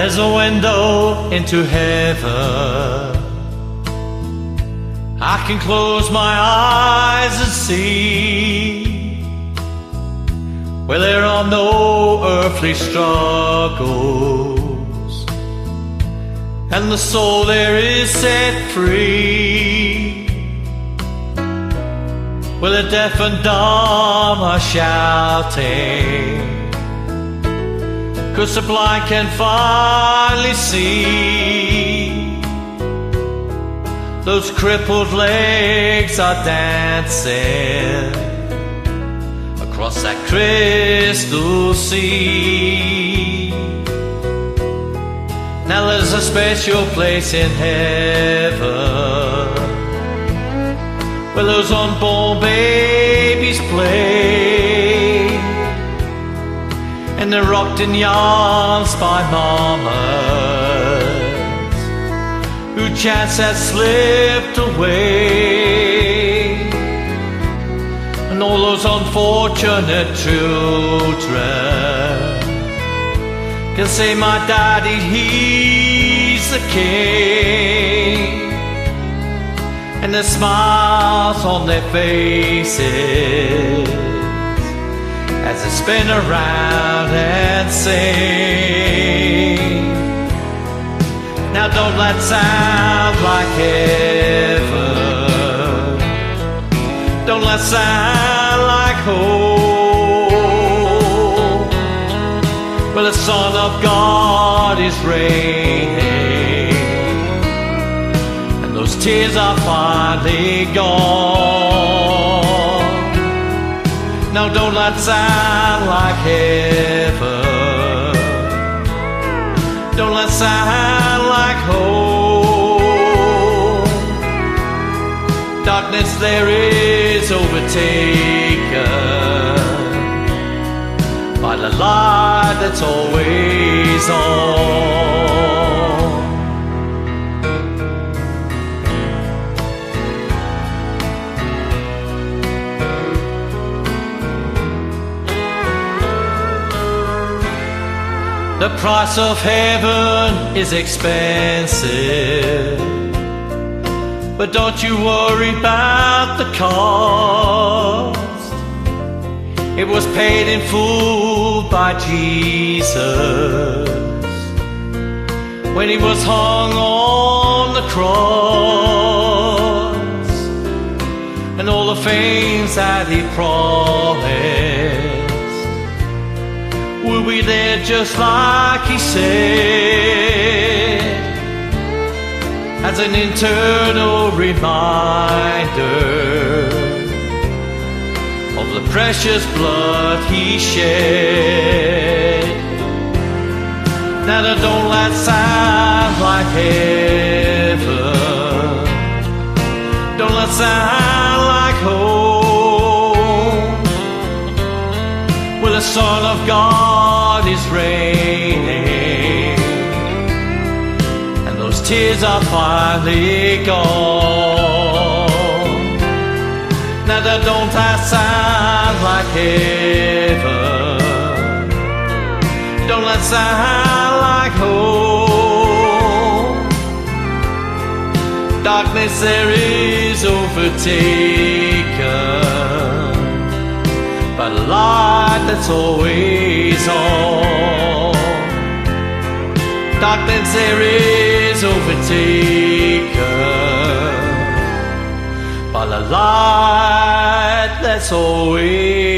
There's a window into heaven. I can close my eyes and see where there are no earthly struggles, and the soul there is set free, where the deaf and dumb are shouting, 'cause the blind can finally see. Those crippled legs are dancing across that crystal sea. Now there's a special place in heaven where those unborn babies play, and they're rocked in arms by mamas whose chance has slipped away. And all those unfortunate children can say, my daddy, he's the king. And there's smiles on their faces as they spin around and sing. Now don't that sound like heaven? Don't that sound like home? Well, the Son of God is reigning, and those tears are finally gone. Now don't that sound like heaven? Don't that sound like home? Darkness there is overtaken by the light that's always on. The price of heaven is expensive, but don't you worry about the cost. It was paid in full by Jesus when he was hung on the cross, and all the things that he promised will be there just like he said, as an eternal reminder of the precious blood he shed. Now that don't that sound like heaven? Don't that sound like home? Well, the Son of God is reigning, and those tears are finally gone. Now that don't that sound like heaven? Don't that sound like home? Darkness there is overtaken by the light that's always on. Darkness there is overtaken by the light that's always